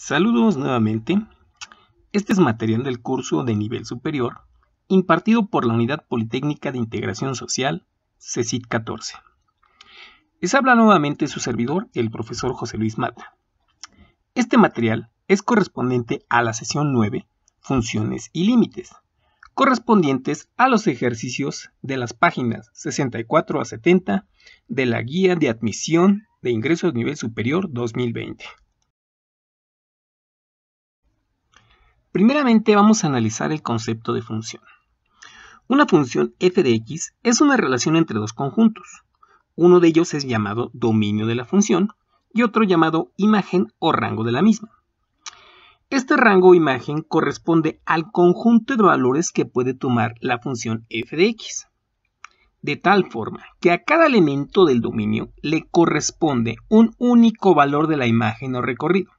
Saludos nuevamente. Este es material del curso de nivel superior impartido por la Unidad Politécnica de Integración Social, CECIT 14. Les habla nuevamente su servidor, el profesor José Luis Mata. Este material es correspondiente a la sesión 9, Funciones y Límites, correspondientes a los ejercicios de las páginas 64 a 70 de la Guía de Admisión de Ingresos Nivel Superior 2020. Primeramente vamos a analizar el concepto de función. Una función f de x es una relación entre dos conjuntos. Uno de ellos es llamado dominio de la función y otro llamado imagen o rango de la misma. Este rango o imagen corresponde al conjunto de valores que puede tomar la función f de x, de tal forma que a cada elemento del dominio le corresponde un único valor de la imagen o recorrido.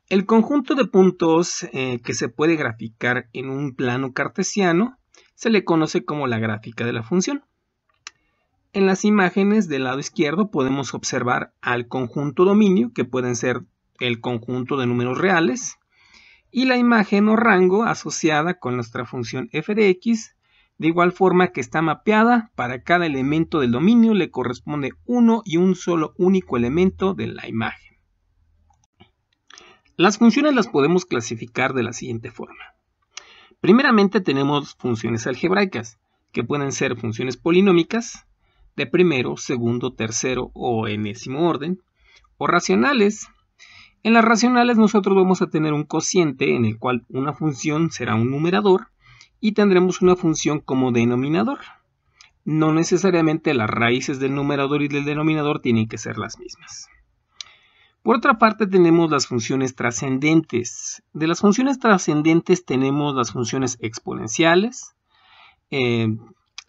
El conjunto de puntos que se puede graficar en un plano cartesiano se le conoce como la gráfica de la función. En las imágenes del lado izquierdo podemos observar al conjunto dominio, que pueden ser el conjunto de números reales, y la imagen o rango asociada con nuestra función f de x, de igual forma que está mapeada. Para cada elemento del dominio le corresponde uno y un solo único elemento de la imagen. Las funciones las podemos clasificar de la siguiente forma. Primeramente tenemos funciones algebraicas, que pueden ser funciones polinómicas, de primero, segundo, tercero o enésimo orden, o racionales. En las racionales nosotros vamos a tener un cociente en el cual una función será un numerador y tendremos una función como denominador. No necesariamente las raíces del numerador y del denominador tienen que ser las mismas. Por otra parte tenemos las funciones trascendentes. De las funciones trascendentes tenemos las funciones exponenciales,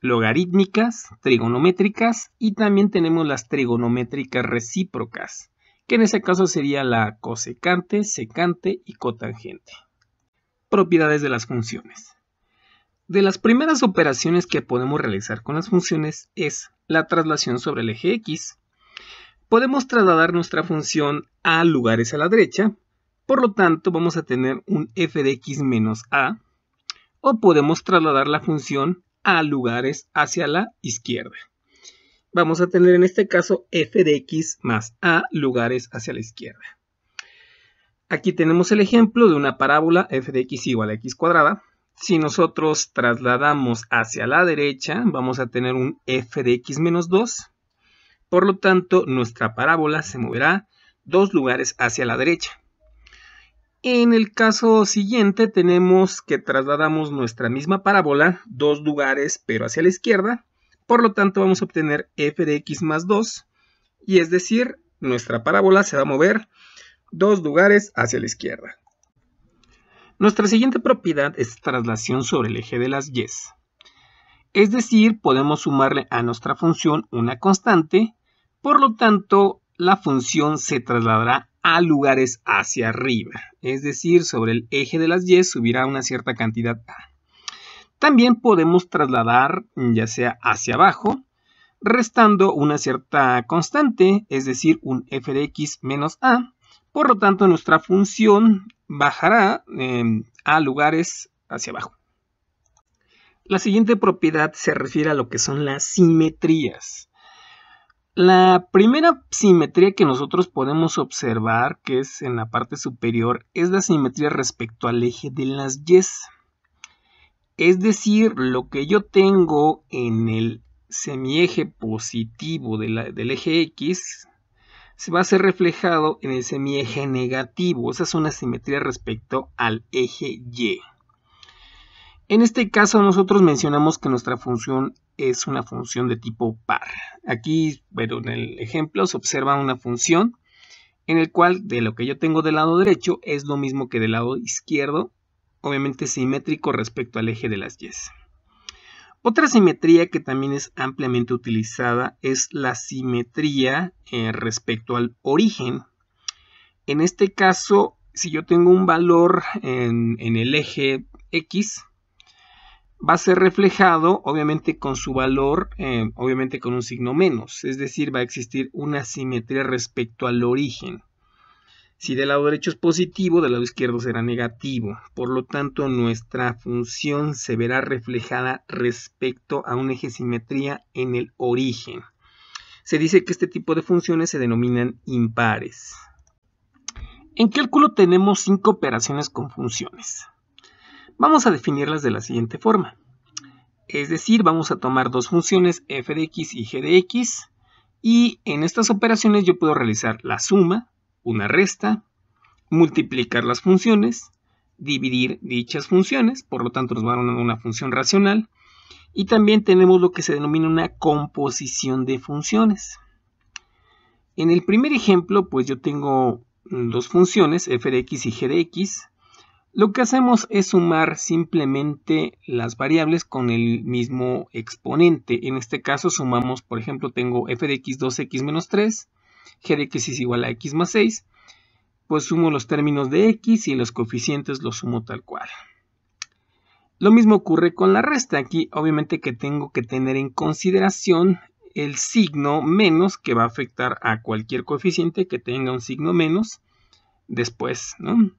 logarítmicas, trigonométricas y también tenemos las trigonométricas recíprocas, que en ese caso sería la cosecante, secante y cotangente. Propiedades de las funciones. De las primeras operaciones que podemos realizar con las funciones es la traslación sobre el eje X. Podemos trasladar nuestra función a lugares a la derecha, por lo tanto vamos a tener un f de x menos a, o podemos trasladar la función a lugares hacia la izquierda. Vamos a tener en este caso f de x más a lugares hacia la izquierda. Aquí tenemos el ejemplo de una parábola f de x igual a x cuadrada. Si nosotros trasladamos hacia la derecha, vamos a tener un f de x menos 2. Por lo tanto, nuestra parábola se moverá 2 lugares hacia la derecha. En el caso siguiente tenemos que trasladamos nuestra misma parábola 2 lugares pero hacia la izquierda. Por lo tanto, vamos a obtener f de x más 2. Y es decir, nuestra parábola se va a mover 2 lugares hacia la izquierda. Nuestra siguiente propiedad es traslación sobre el eje de las y. Es decir, podemos sumarle a nuestra función una constante, por lo tanto, la función se trasladará a lugares hacia arriba, es decir, sobre el eje de las y subirá una cierta cantidad a. También podemos trasladar ya sea hacia abajo, restando una cierta constante, es decir, un f de x menos a, por lo tanto, nuestra función bajará a lugares hacia abajo. La siguiente propiedad se refiere a lo que son las simetrías. La primera simetría que nosotros podemos observar, que es en la parte superior, es la simetría respecto al eje de las y. Es decir, lo que yo tengo en el semieje positivo del eje X se va a ser reflejado en el semieje negativo. Esa es una simetría respecto al eje Y. En este caso nosotros mencionamos que nuestra función es una función de tipo par. Aquí, bueno, en el ejemplo se observa una función en el cual de lo que yo tengo del lado derecho es lo mismo que del lado izquierdo, obviamente simétrico respecto al eje de las y. Otra simetría que también es ampliamente utilizada es la simetría respecto al origen. En este caso, si yo tengo un valor en el eje X, va a ser reflejado obviamente con su valor, obviamente con un signo menos, es decir, va a existir una simetría respecto al origen. Si del lado derecho es positivo, del lado izquierdo será negativo. Por lo tanto, nuestra función se verá reflejada respecto a un eje de simetría en el origen. Se dice que este tipo de funciones se denominan impares. En cálculo tenemos 5 operaciones con funciones. Vamos a definirlas de la siguiente forma. Es decir, vamos a tomar dos funciones f de x y g de x, y en estas operaciones yo puedo realizar la suma, una resta, multiplicar las funciones, dividir dichas funciones, por lo tanto nos va a dar una función racional, y también tenemos lo que se denomina una composición de funciones. En el primer ejemplo, pues yo tengo dos funciones, f de x y g de x. Lo que hacemos es sumar simplemente las variables con el mismo exponente. En este caso sumamos, por ejemplo, tengo f de x 2x menos 3, g de x es igual a x más 6. Pues sumo los términos de x y los coeficientes los sumo tal cual. Lo mismo ocurre con la resta. Aquí obviamente que tengo que tener en consideración el signo menos, que va a afectar a cualquier coeficiente que tenga un signo menos después, ¿no?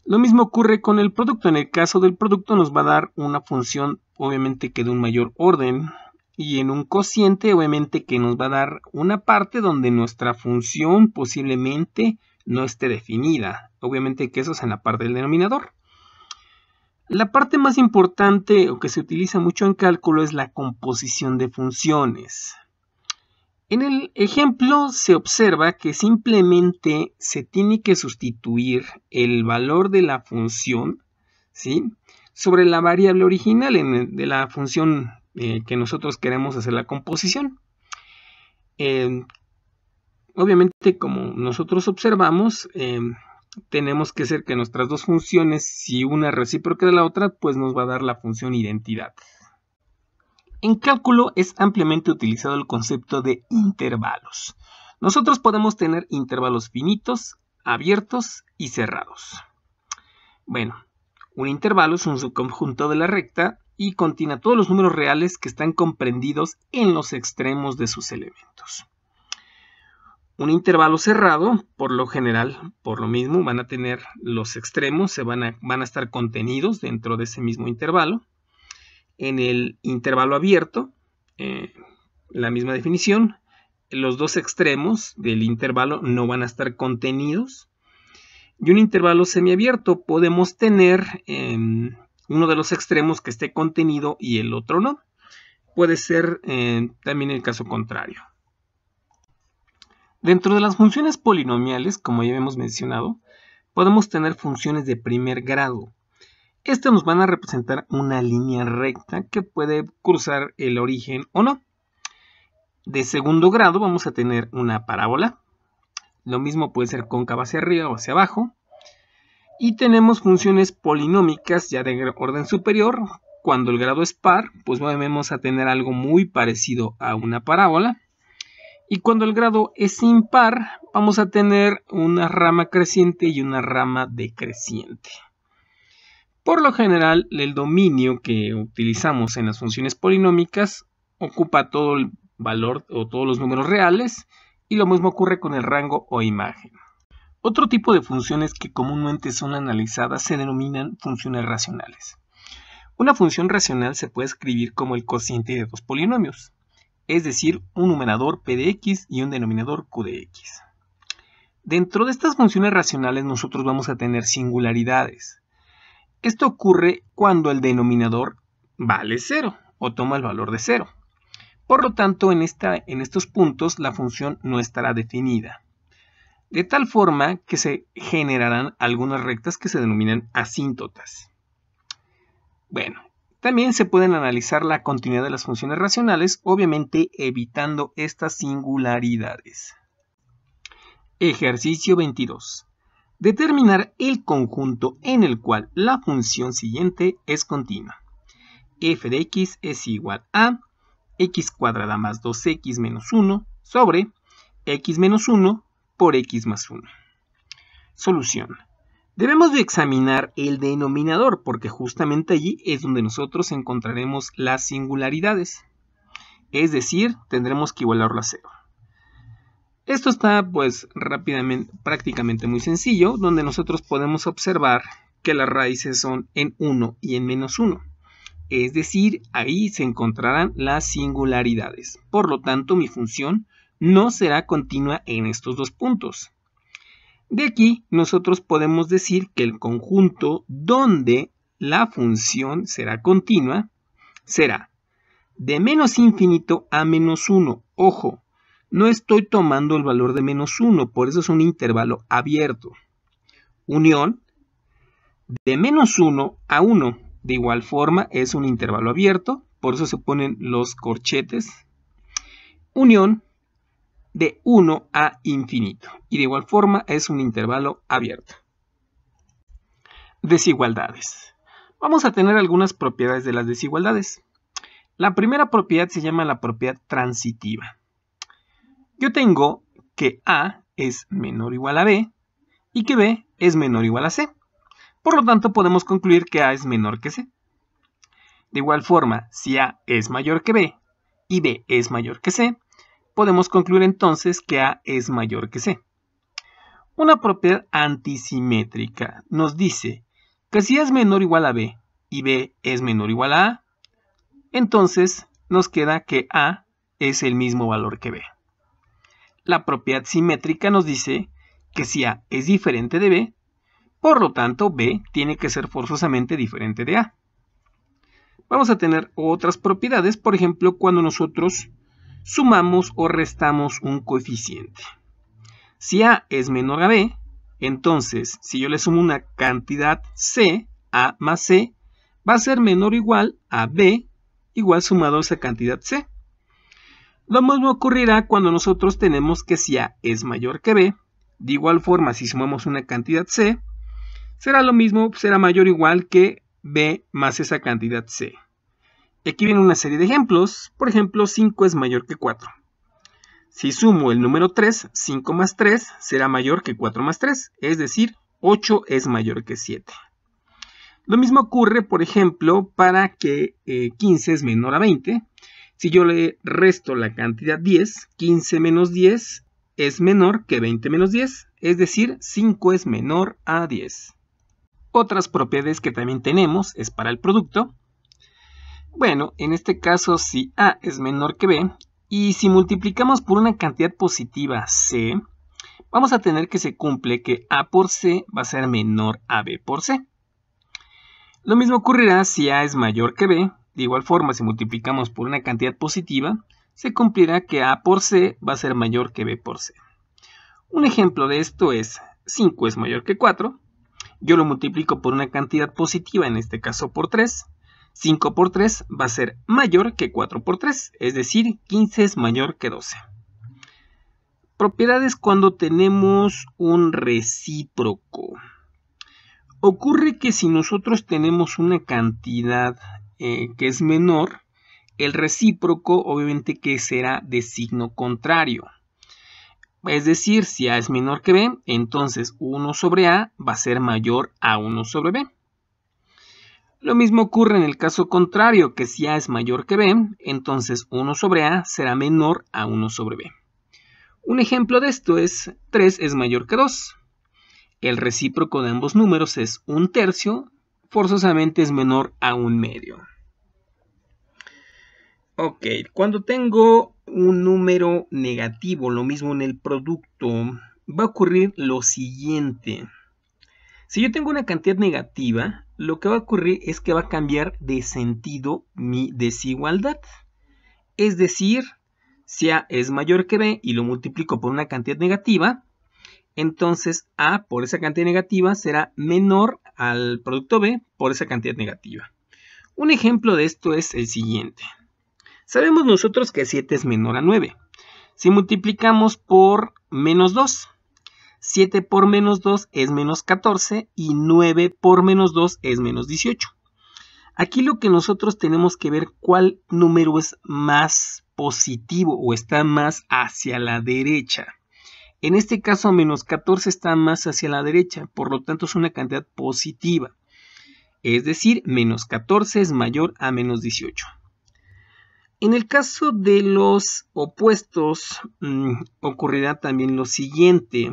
Lo mismo ocurre con el producto. En el caso del producto nos va a dar una función obviamente que de un mayor orden, y en un cociente obviamente que nos va a dar una parte donde nuestra función posiblemente no esté definida. Obviamente que eso es en la parte del denominador. La parte más importante o que se utiliza mucho en cálculo es la composición de funciones. En el ejemplo se observa que simplemente se tiene que sustituir el valor de la función, ¿sí?, sobre la variable original de la función que nosotros queremos hacer la composición. Obviamente, como nosotros observamos, tenemos que hacer que nuestras dos funciones, si una es recíproca de la otra, pues nos va a dar la función identidad. En cálculo es ampliamente utilizado el concepto de intervalos. Nosotros podemos tener intervalos finitos, abiertos y cerrados. Bueno, un intervalo es un subconjunto de la recta y contiene todos los números reales que están comprendidos en los extremos de sus elementos. Un intervalo cerrado, por lo general, por lo mismo, van a tener los extremos, van a estar contenidos dentro de ese mismo intervalo. En el intervalo abierto, la misma definición, los dos extremos del intervalo no van a estar contenidos. Y un intervalo semiabierto podemos tener uno de los extremos que esté contenido y el otro no. Puede ser también el caso contrario. Dentro de las funciones polinomiales, como ya hemos mencionado, podemos tener funciones de primer grado. Estas nos van a representar una línea recta que puede cruzar el origen o no. De segundo grado vamos a tener una parábola. Lo mismo puede ser cóncava hacia arriba o hacia abajo. Y tenemos funciones polinómicas ya de orden superior. Cuando el grado es par, pues vamos a tener algo muy parecido a una parábola. Y cuando el grado es impar, vamos a tener una rama creciente y una rama decreciente. Por lo general, el dominio que utilizamos en las funciones polinómicas ocupa todo el valor o todos los números reales, y lo mismo ocurre con el rango o imagen. Otro tipo de funciones que comúnmente son analizadas se denominan funciones racionales. Una función racional se puede escribir como el cociente de dos polinomios, es decir, un numerador p de x y un denominador q de x. Dentro de estas funciones racionales nosotros vamos a tener singularidades. Esto ocurre cuando el denominador vale 0 o toma el valor de 0. Por lo tanto, en estos puntos la función no estará definida. De tal forma que se generarán algunas rectas que se denominan asíntotas. Bueno, también se pueden analizar la continuidad de las funciones racionales, obviamente evitando estas singularidades. Ejercicio 22. Determinar el conjunto en el cual la función siguiente es continua. F de x es igual a x cuadrada más 2x menos 1 sobre x menos 1 por x más 1. Solución. Debemos de examinar el denominador porque justamente allí es donde nosotros encontraremos las singularidades. Es decir, tendremos que igualarlo a 0. Esto está pues rápidamente, prácticamente muy sencillo, donde nosotros podemos observar que las raíces son en 1 y en menos 1. Es decir, ahí se encontrarán las singularidades. Por lo tanto, mi función no será continua en estos dos puntos. De aquí, nosotros podemos decir que el conjunto donde la función será continua será de menos infinito a menos 1. Ojo, no estoy tomando el valor de menos 1, por eso es un intervalo abierto. Unión de menos 1 a 1. De igual forma es un intervalo abierto, por eso se ponen los corchetes. Unión de 1 a infinito. Y de igual forma es un intervalo abierto. Desigualdades. Vamos a tener algunas propiedades de las desigualdades. La primera propiedad se llama la propiedad transitiva. Yo tengo que A es menor o igual a B y que B es menor o igual a C. Por lo tanto, podemos concluir que A es menor que C. De igual forma, si A es mayor que B y B es mayor que C, podemos concluir entonces que A es mayor que C. Una propiedad antisimétrica nos dice que si A es menor o igual a B y B es menor o igual a A, entonces nos queda que A es el mismo valor que B. La propiedad simétrica nos dice que si A es diferente de B, por lo tanto B tiene que ser forzosamente diferente de A. Vamos a tener otras propiedades, por ejemplo, cuando nosotros sumamos o restamos un coeficiente. Si A es menor a B, entonces si yo le sumo una cantidad C, A más C, va a ser menor o igual a B igual sumado a esa cantidad C. Lo mismo ocurrirá cuando nosotros tenemos que si A es mayor que B. De igual forma, si sumamos una cantidad C, será lo mismo, será mayor o igual que B más esa cantidad C. Y aquí viene una serie de ejemplos. Por ejemplo, 5 es mayor que 4. Si sumo el número 3, 5 más 3 será mayor que 4 más 3. Es decir, 8 es mayor que 7. Lo mismo ocurre, por ejemplo, para que 15 es menor a 20. Si yo le resto la cantidad 10, 15 menos 10 es menor que 20 menos 10, es decir, 5 es menor a 10. Otras propiedades que también tenemos es para el producto. Bueno, en este caso si A es menor que B, y si multiplicamos por una cantidad positiva C, vamos a tener que se cumple que A por C va a ser menor a B por C. Lo mismo ocurrirá si A es mayor que B. De igual forma, si multiplicamos por una cantidad positiva, se cumplirá que A por C va a ser mayor que B por C. Un ejemplo de esto es 5 es mayor que 4. Yo lo multiplico por una cantidad positiva, en este caso por 3. 5 por 3 va a ser mayor que 4 por 3, es decir, 15 es mayor que 12. Propiedades cuando tenemos un recíproco. Ocurre que si nosotros tenemos una cantidad que es menor, el recíproco obviamente que será de signo contrario. Es decir, si A es menor que B, entonces 1 sobre A va a ser mayor a 1 sobre B. Lo mismo ocurre en el caso contrario, que si A es mayor que B, entonces 1 sobre A será menor a 1 sobre B. Un ejemplo de esto es 3 es mayor que 2. El recíproco de ambos números es 1/3, forzosamente es menor a 1/2. Ok, cuando tengo un número negativo, lo mismo en el producto, va a ocurrir lo siguiente. Si yo tengo una cantidad negativa, lo que va a ocurrir es que va a cambiar de sentido mi desigualdad. Es decir, si A es mayor que B y lo multiplico por una cantidad negativa, entonces A por esa cantidad negativa será menor al producto B por esa cantidad negativa. Un ejemplo de esto es el siguiente. Sabemos nosotros que 7 es menor a 9. Si multiplicamos por menos 2, 7 por menos 2 es menos 14 y 9 por menos 2 es menos 18. Aquí lo que nosotros tenemos que ver cuál número es más positivo o está más hacia la derecha. En este caso menos 14 está más hacia la derecha, por lo tanto es una cantidad positiva. Es decir, menos 14 es mayor a menos 18. En el caso de los opuestos, ocurrirá también lo siguiente.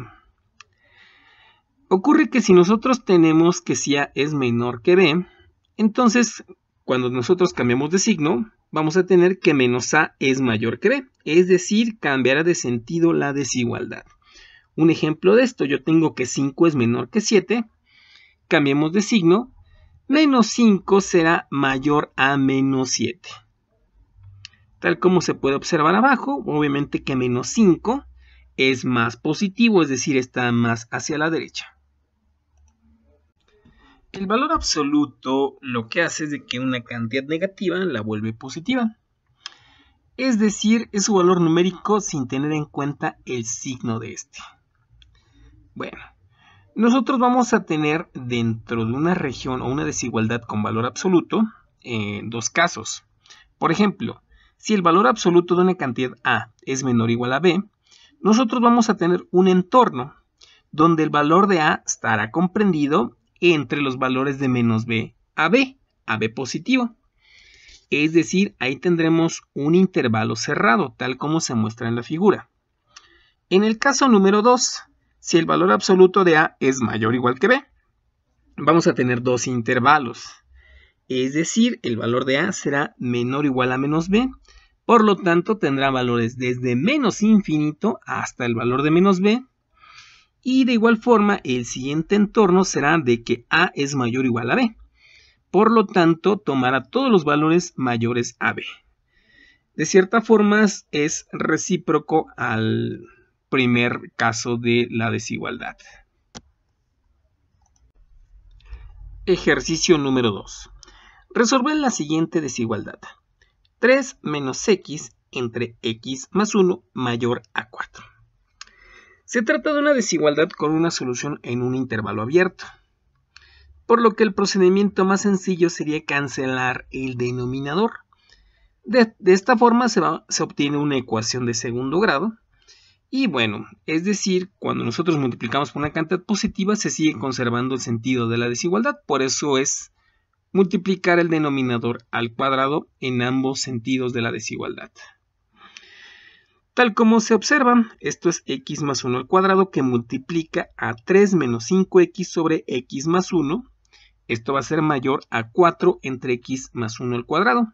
Ocurre que si nosotros tenemos que si A es menor que B, entonces cuando nosotros cambiamos de signo, vamos a tener que menos A es mayor que B, es decir, cambiará de sentido la desigualdad. Un ejemplo de esto, yo tengo que 5 es menor que 7, cambiemos de signo, menos 5 será mayor a menos 7. Tal como se puede observar abajo, obviamente que menos 5 es más positivo, es decir, está más hacia la derecha. El valor absoluto lo que hace es de que una cantidad negativa la vuelve positiva. Es decir, es su valor numérico sin tener en cuenta el signo de este. Bueno, nosotros vamos a tener dentro de una región o una desigualdad con valor absoluto dos casos. Por ejemplo, si el valor absoluto de una cantidad A es menor o igual a B, nosotros vamos a tener un entorno donde el valor de A estará comprendido entre los valores de menos B a B positivo. Es decir, ahí tendremos un intervalo cerrado, tal como se muestra en la figura. En el caso número 2, si el valor absoluto de A es mayor o igual que B, vamos a tener dos intervalos. Es decir, el valor de A será menor o igual a menos B, por lo tanto tendrá valores desde menos infinito hasta el valor de menos B, y de igual forma el siguiente entorno será de que A es mayor o igual a B. Por lo tanto, tomará todos los valores mayores a B. De cierta forma es recíproco al primer caso de la desigualdad. Ejercicio número 2. Resolver la siguiente desigualdad. 3 menos x entre x más 1 mayor a 4. Se trata de una desigualdad con una solución en un intervalo abierto, por lo que el procedimiento más sencillo sería cancelar el denominador. De esta forma se obtiene una ecuación de segundo grado, y bueno, es decir, cuando nosotros multiplicamos por una cantidad positiva se sigue conservando el sentido de la desigualdad, por eso es multiplicar el denominador al cuadrado en ambos sentidos de la desigualdad. Tal como se observa, esto es x más 1 al cuadrado que multiplica a 3 menos 5x sobre x más 1. Esto va a ser mayor a 4 entre x más 1 al cuadrado.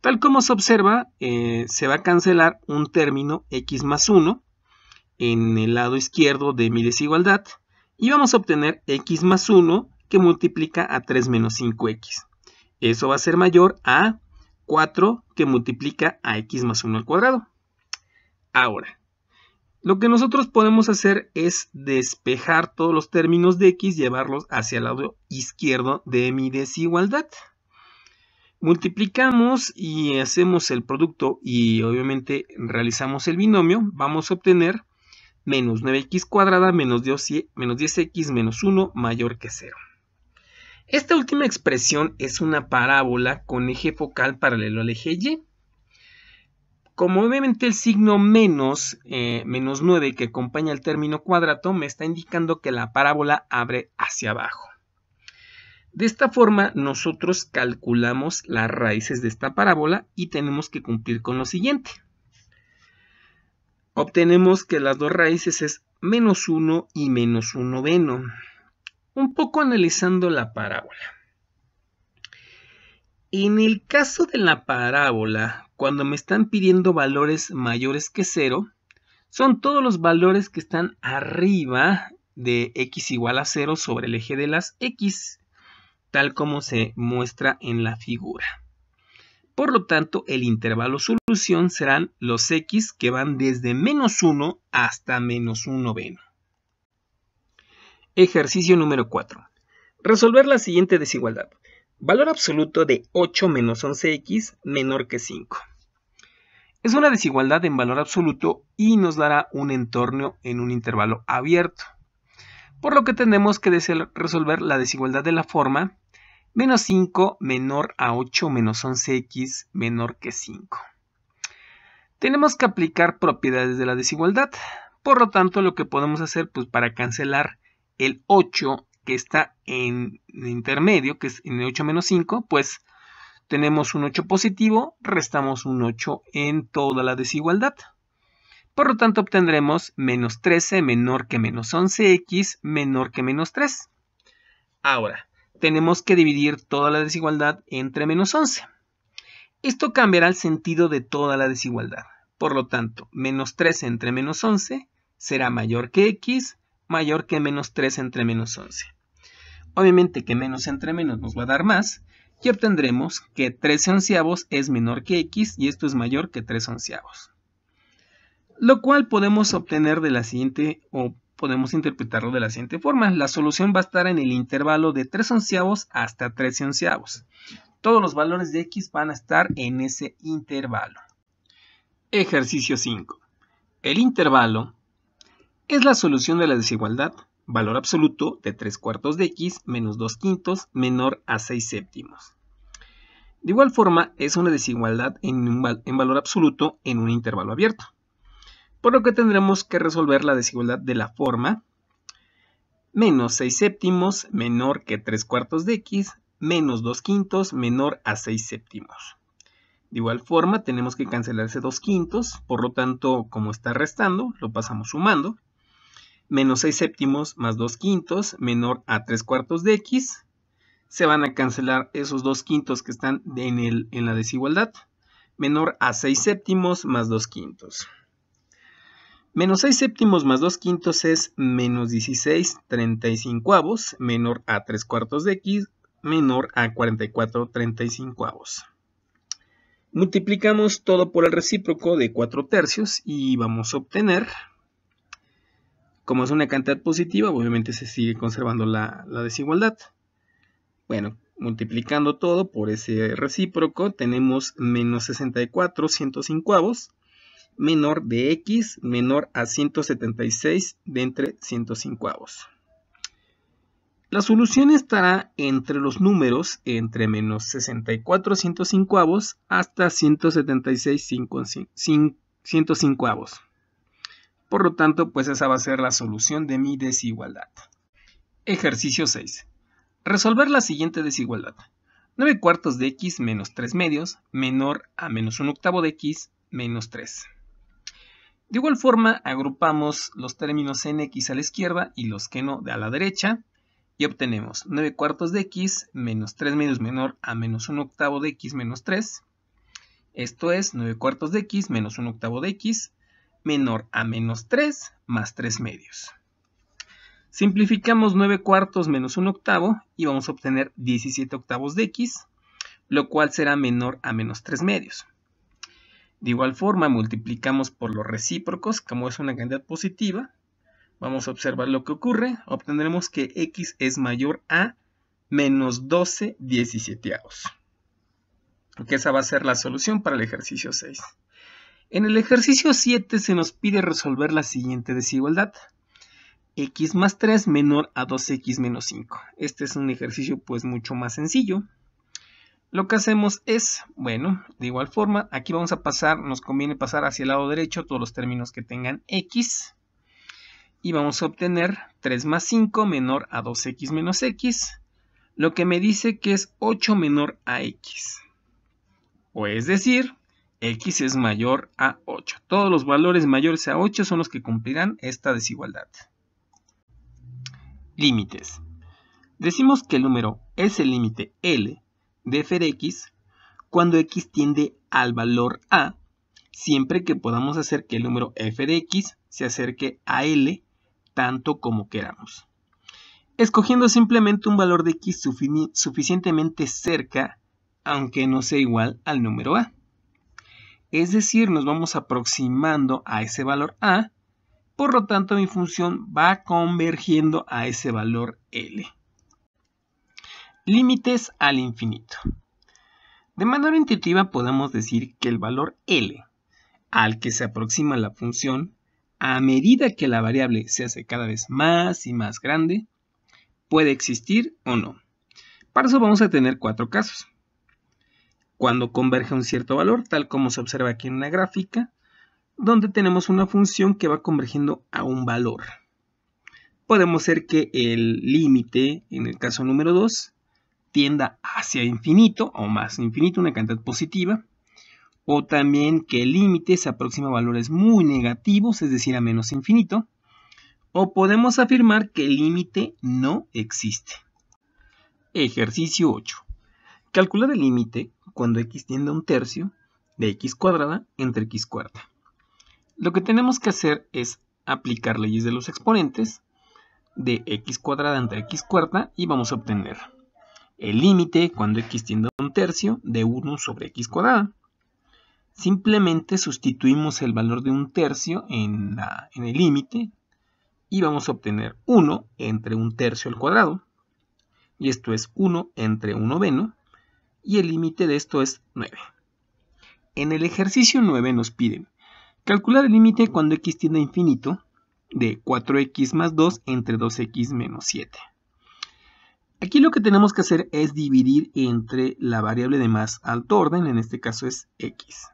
Tal como se observa, se va a cancelar un término x más 1 en el lado izquierdo de mi desigualdad y vamos a obtener x más 1 que multiplica a 3 menos 5x. Eso va a ser mayor a 4 que multiplica a x más 1 al cuadrado. Ahora, lo que nosotros podemos hacer es despejar todos los términos de x, llevarlos hacia el lado izquierdo de mi desigualdad. Multiplicamos y hacemos el producto y obviamente realizamos el binomio. Vamos a obtener menos 9x cuadrada menos 10x menos 1 mayor que 0. Esta última expresión es una parábola con eje focal paralelo al eje y. Como obviamente el signo menos 9 que acompaña el término cuadrado me está indicando que la parábola abre hacia abajo. De esta forma nosotros calculamos las raíces de esta parábola y tenemos que cumplir con lo siguiente. Obtenemos que las dos raíces es menos 1 y menos 1 veno. Un poco analizando la parábola. En el caso de la parábola, cuando me están pidiendo valores mayores que 0, son todos los valores que están arriba de x igual a 0 sobre el eje de las x, tal como se muestra en la figura. Por lo tanto, el intervalo solución serán los x que van desde menos 1 hasta menos 1 veno. Ejercicio número 4. Resolver la siguiente desigualdad. Valor absoluto de 8 menos 11x menor que 5. Es una desigualdad en valor absoluto y nos dará un entorno en un intervalo abierto. Por lo que tenemos que resolver la desigualdad de la forma menos 5 menor a 8 menos 11x menor que 5. Tenemos que aplicar propiedades de la desigualdad. Por lo tanto, lo que podemos hacer para cancelar el 8 que está en intermedio, que es en 8 menos 5, pues tenemos un 8 positivo, restamos un 8 en toda la desigualdad. Por lo tanto, obtendremos menos 13 menor que menos 11x menor que menos 3. Ahora, tenemos que dividir toda la desigualdad entre menos 11. Esto cambiará el sentido de toda la desigualdad. Por lo tanto, menos 13 entre menos 11 será mayor que x, mayor que menos 3 entre menos 11. Obviamente que menos entre menos nos va a dar más, y obtendremos que 13 onceavos es menor que x, y esto es mayor que 3 onceavos. Lo cual podemos obtener de la siguiente, o podemos interpretarlo de la siguiente forma. La solución va a estar en el intervalo de 3 onceavos hasta 13 onceavos. Todos los valores de x van a estar en ese intervalo. Ejercicio 5. El intervalo es la solución de la desigualdad, valor absoluto de 3/4 de x menos 2/5 menor a 6/7. De igual forma, es una desigualdad en valor absoluto en un intervalo abierto. Por lo que tendremos que resolver la desigualdad de la forma menos 6/7 menor que 3/4 de x menos 2/5 menor a 6/7. De igual forma tenemos que cancelar ese 2/5, por lo tanto como está restando lo pasamos sumando. Menos 6/7 más 2/5 menor a 3/4 de x. Se van a cancelar esos 2/5 que están en la desigualdad. Menor a 6/7 más 2/5. Menos 6/7 más 2/5 es menos 16/35 menor a 3/4 de x menor a 44/35. Multiplicamos todo por el recíproco de 4/3 y vamos a obtener, como es una cantidad positiva, obviamente se sigue conservando la desigualdad. Bueno, multiplicando todo por ese recíproco tenemos menos 64/105 menor de x menor a 176 de entre 105. La solución estará entre los números entre menos 64/105 hasta 176/105. Por lo tanto, pues esa va a ser la solución de mi desigualdad. Ejercicio 6. Resolver la siguiente desigualdad. 9/4 de x menos 3/2 menor a menos 1/8 de x menos 3. De igual forma, agrupamos los términos en x a la izquierda y los que no a la derecha y obtenemos 9/4 de x menos 3/2 menor a menos 1/8 de x menos 3. Esto es 9/4 de x menos 1/8 de x menor a menos 3 más 3/2. Simplificamos 9/4 menos 1/8 y vamos a obtener 17/8 de x, lo cual será menor a menos 3/2. De igual forma, multiplicamos por los recíprocos, como es una cantidad positiva. Vamos a observar lo que ocurre. Obtendremos que x es mayor a menos 12/17. Porque esa va a ser la solución para el ejercicio 6. En el ejercicio 7 se nos pide resolver la siguiente desigualdad. X más 3 menor a 2x menos 5. Este es un ejercicio pues mucho más sencillo. Lo que hacemos es, bueno, de igual forma, aquí vamos a pasar, nos conviene pasar hacia el lado derecho todos los términos que tengan x. Y vamos a obtener 3 más 5 menor a 2x menos x, lo que me dice que es 8 menor a x. O es decir, x es mayor a 8. Todos los valores mayores a 8 son los que cumplirán esta desigualdad. Límites. Decimos que el número es el límite L de f de x cuando x tiende al valor a, siempre que podamos hacer que el número f de x se acerque a L tanto como queramos. Escogiendo simplemente un valor de x suficientemente cerca, aunque no sea igual al número a. Es decir, nos vamos aproximando a ese valor a, por lo tanto mi función va convergiendo a ese valor L. Límites al infinito. De manera intuitiva podemos decir que el valor L al que se aproxima la función, a medida que la variable se hace cada vez más y más grande, puede existir o no. Para eso vamos a tener 4 casos. Cuando converge un cierto valor, tal como se observa aquí en una gráfica, donde tenemos una función que va convergiendo a un valor. Podemos ser que el límite, en el caso número 2, tienda hacia infinito o más infinito, una cantidad positiva, o también que el límite se aproxima a valores muy negativos, es decir, a menos infinito, o podemos afirmar que el límite no existe. Ejercicio 8. Calcular el límite cuando x tiende a un tercio de x cuadrada entre x cuarta. Lo que tenemos que hacer es aplicar leyes de los exponentes de x cuadrada entre x cuarta y vamos a obtener el límite cuando x tiende a un tercio de 1 sobre x cuadrada. Simplemente sustituimos el valor de un tercio en el límite y vamos a obtener 1 entre un tercio al cuadrado. Y esto es 1 entre 1 noveno. Y el límite de esto es 9. En el ejercicio 9 nos piden calcular el límite cuando x tiende a infinito de 4x más 2 entre 2x menos 7. Aquí lo que tenemos que hacer es dividir entre la variable de más alto orden, en este caso es x,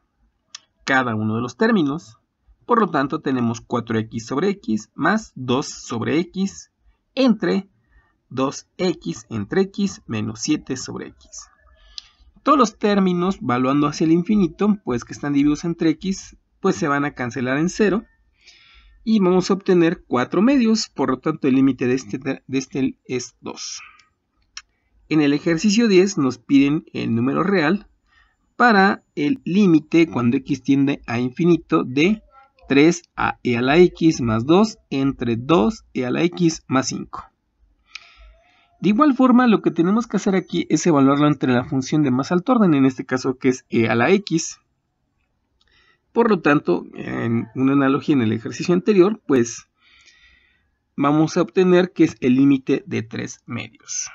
cada uno de los términos. Por lo tanto tenemos 4x sobre x más 2 sobre x entre 2x entre x menos 7 sobre x. Todos los términos valuando hacia el infinito, pues que están divididos entre x, pues se van a cancelar en 0. Y vamos a obtener 4 medios, por lo tanto el límite de este es 2. En el ejercicio 10 nos piden el número real para el límite cuando x tiende a infinito de 3e a la x más 2 entre 2e a la x más 5. De igual forma, lo que tenemos que hacer aquí es evaluarlo entre la función de más alto orden, en este caso que es e a la x. Por lo tanto, en una analogía en el ejercicio anterior, pues vamos a obtener que es el límite de 3 medios.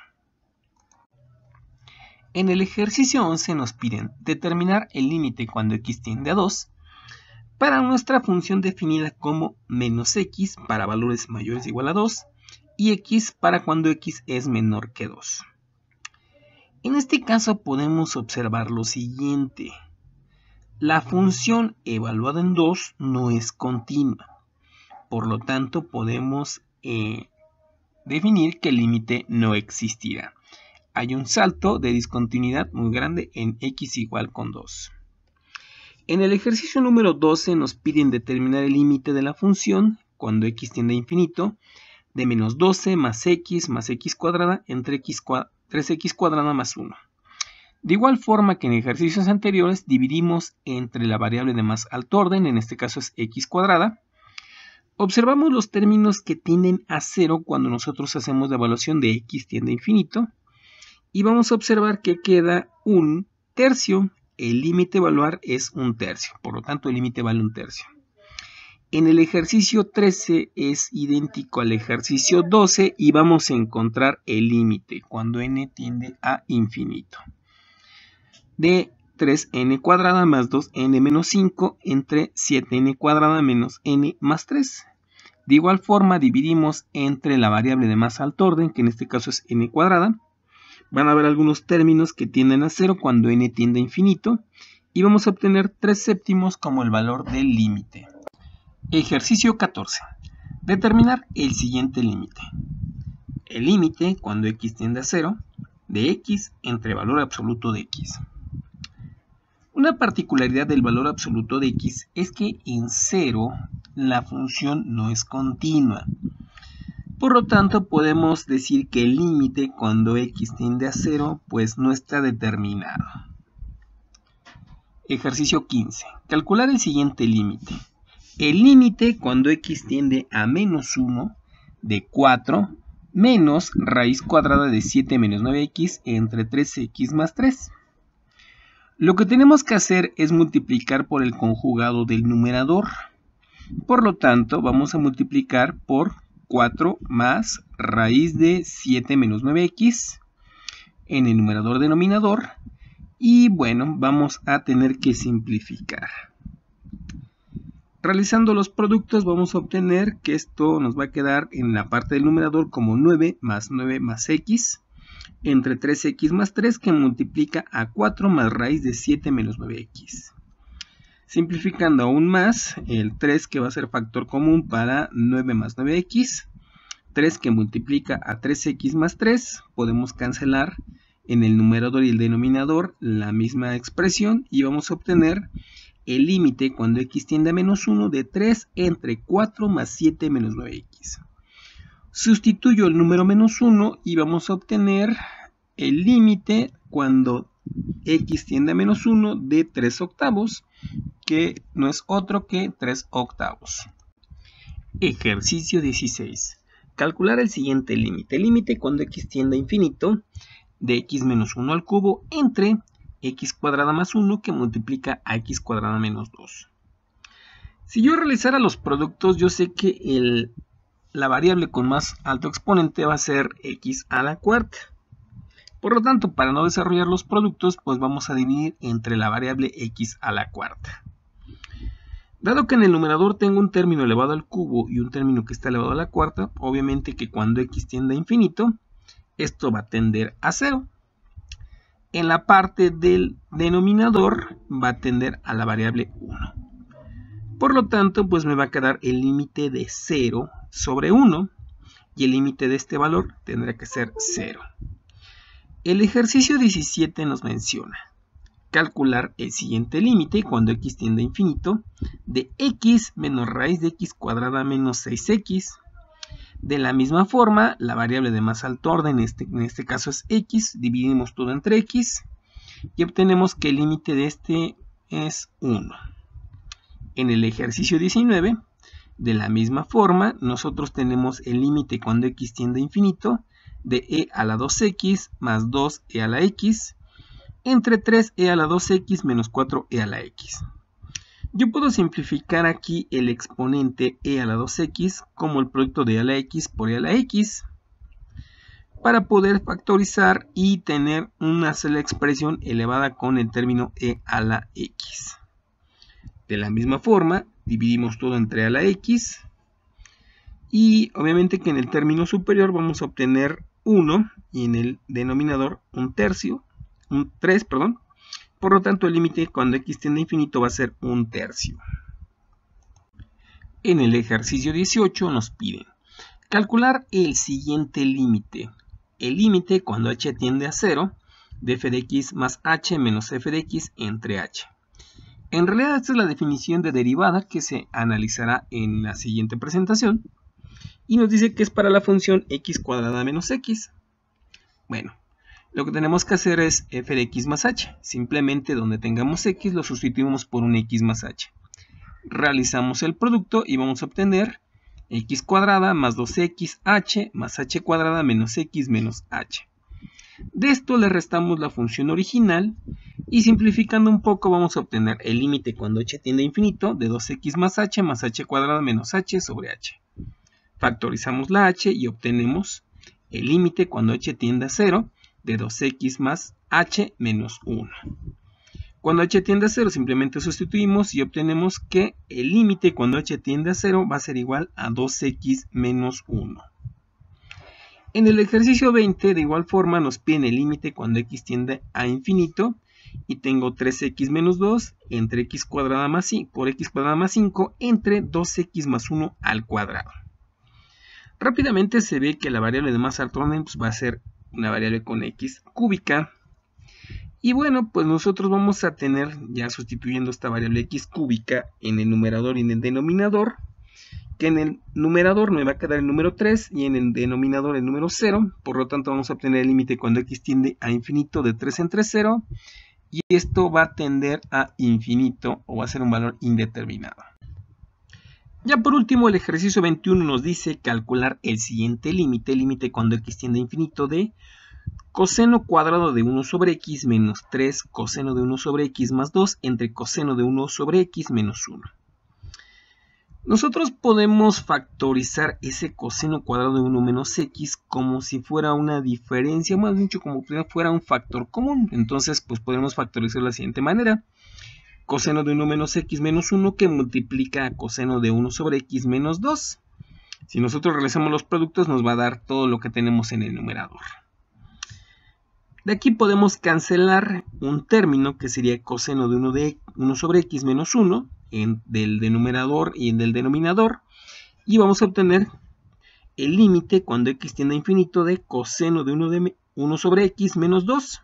En el ejercicio 11 nos piden determinar el límite cuando x tiende a 2 para nuestra función definida como menos x para valores mayores o igual a 2 y x para cuando x es menor que 2. En este caso podemos observar lo siguiente. La función evaluada en 2 no es continua. Por lo tanto podemos definir que el límite no existirá. Hay un salto de discontinuidad muy grande en x igual con 2. En el ejercicio número 12 nos piden determinar el límite de la función cuando x tiende a infinito de menos 12 más x cuadrada entre 3x cuadrada más 1. De igual forma que en ejercicios anteriores dividimos entre la variable de más alto orden, en este caso es x cuadrada. Observamos los términos que tienden a 0 cuando nosotros hacemos la evaluación de x tiende a infinito. Y vamos a observar que queda un tercio. El límite a evaluar es un tercio, por lo tanto el límite vale un tercio. En el ejercicio 13 es idéntico al ejercicio 12 y vamos a encontrar el límite cuando n tiende a infinito. De 3n cuadrada más 2n menos 5 entre 7n cuadrada menos n más 3. De igual forma dividimos entre la variable de más alto orden, que en este caso es n cuadrada. Van a haber algunos términos que tienden a 0 cuando n tiende a infinito. Y vamos a obtener 3 séptimos como el valor del límite. Ejercicio 14. Determinar el siguiente límite. El límite cuando x tiende a 0 de x entre valor absoluto de x. Una particularidad del valor absoluto de x es que en 0 la función no es continua. Por lo tanto, podemos decir que el límite cuando x tiende a 0 pues no está determinado. Ejercicio 15. Calcular el siguiente límite. El límite cuando x tiende a menos 1 de 4 menos raíz cuadrada de 7 menos 9x entre 3x más 3. Lo que tenemos que hacer es multiplicar por el conjugado del numerador. Por lo tanto, vamos a multiplicar por 4 más raíz de 7 menos 9x en el numerador denominador. Y bueno, vamos a tener que simplificar. Realizando los productos vamos a obtener que esto nos va a quedar en la parte del numerador como 9 más x entre 3x más 3 que multiplica a 4 más raíz de 7 menos 9x. Simplificando aún más, el 3 que va a ser factor común para 9 más 9x, 3 que multiplica a 3x más 3, podemos cancelar en el numerador y el denominador la misma expresión y vamos a obtener el límite cuando x tiende a menos 1 de 3 entre 4 más 7 menos 9x. Sustituyo el número menos 1 y vamos a obtener el límite cuando x tiende a menos 1 de 3 octavos, que no es otro que 3 octavos. Ejercicio 16. Calcular el siguiente límite. Límite cuando x tiende a infinito de x menos 1 al cubo entre x cuadrada más 1 que multiplica a x cuadrada menos 2. Si yo realizara los productos, yo sé que la variable con más alto exponente va a ser x a la cuarta. Por lo tanto, para no desarrollar los productos, pues vamos a dividir entre la variable x a la cuarta. Dado que en el numerador tengo un término elevado al cubo y un término que está elevado a la cuarta, obviamente que cuando x tiende a infinito, esto va a tender a 0. En la parte del denominador va a tender a la variable 1. Por lo tanto, pues me va a quedar el límite de 0 sobre 1 y el límite de este valor tendrá que ser 0. El ejercicio 17 nos menciona calcular el siguiente límite cuando x tiende a infinito de x menos raíz de x cuadrada menos 6x. De la misma forma, la variable de más alto orden, en este caso es x, dividimos todo entre x y obtenemos que el límite de este es 1. En el ejercicio 19, de la misma forma, nosotros tenemos el límite cuando x tiende a infinito de e a la 2x más 2e a la x entre 3e a la 2x menos 4e a la x. Yo puedo simplificar aquí el exponente e a la 2x como el producto de e a la x por e a la x para poder factorizar y tener una sola expresión elevada con el término e a la x. De la misma forma, dividimos todo entre e a la x y obviamente que en el término superior vamos a obtener 1 y en el denominador un 3, perdón. Por lo tanto, el límite cuando x tiende a infinito va a ser 1/3. En el ejercicio 18 nos piden calcular el siguiente límite. El límite cuando h tiende a 0 de f de x más h menos f de x entre h. En realidad esta es la definición de derivada que se analizará en la siguiente presentación. Y nos dice que es para la función x cuadrada menos x. Bueno. Lo que tenemos que hacer es f de x más h. Simplemente donde tengamos x lo sustituimos por un x más h. Realizamos el producto y vamos a obtener x cuadrada más 2xh más h cuadrada menos x menos h. De esto le restamos la función original y simplificando un poco vamos a obtener el límite cuando h tiende a infinito de 2x más h cuadrada menos h sobre h. Factorizamos la h y obtenemos el límite cuando h tiende a 0 de 2x más h menos 1. Cuando h tiende a 0 simplemente sustituimos y obtenemos que el límite cuando h tiende a 0 va a ser igual a 2x menos 1. En el ejercicio 20 de igual forma nos piden el límite cuando x tiende a infinito y tengo 3x menos 2 entre x cuadrada más 5 por x cuadrada más 5 entre 2x más 1 al cuadrado. Rápidamente se ve que la variable de más alto orden pues, va a ser una variable con x cúbica. Y bueno, pues nosotros vamos a tener, ya sustituyendo esta variable x cúbica en el numerador y en el denominador, que en el numerador me va a quedar el número 3 y en el denominador el número 0. Por lo tanto vamos a obtener el límite cuando x tiende a infinito de 3 entre 0. Y esto va a tender a infinito o va a ser un valor indeterminado. Ya por último, el ejercicio 21 nos dice calcular el siguiente límite cuando x tiende a infinito de coseno cuadrado de 1 sobre x menos 3 coseno de 1 sobre x más 2 entre coseno de 1 sobre x menos 1. Nosotros podemos factorizar ese coseno cuadrado de 1 menos x como si fuera una diferencia, más dicho como si fuera un factor común. Entonces, pues podemos factorizar de la siguiente manera. Coseno de 1 menos x menos 1 que multiplica a coseno de 1 sobre x menos 2. Si nosotros realizamos los productos nos va a dar todo lo que tenemos en el numerador. De aquí podemos cancelar un término que sería coseno de 1 sobre x menos 1 del numerador y del denominador. Y vamos a obtener el límite cuando x tiende a infinito de coseno de 1 1 sobre x menos 2.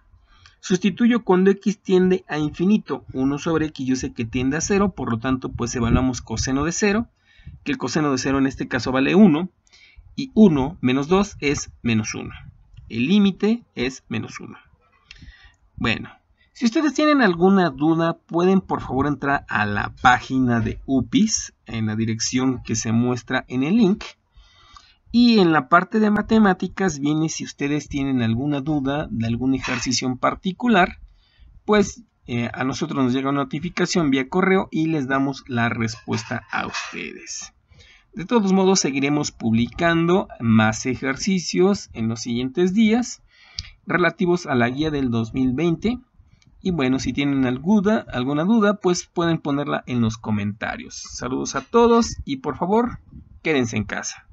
Sustituyo cuando x tiende a infinito. 1 sobre x yo sé que tiende a 0, por lo tanto pues evaluamos coseno de 0, que el coseno de 0 en este caso vale 1, y 1 menos 2 es menos 1. El límite es menos 1. Bueno, si ustedes tienen alguna duda, pueden por favor entrar a la página de UPIS, en la dirección que se muestra en el link. Y en la parte de matemáticas viene si ustedes tienen alguna duda de algún ejercicio en particular, pues a nosotros nos llega una notificación vía correo y les damos la respuesta a ustedes. De todos modos, seguiremos publicando más ejercicios en los siguientes días relativos a la guía del 2020. Y bueno, si tienen alguna duda, pues pueden ponerla en los comentarios. Saludos a todos y por favor, quédense en casa.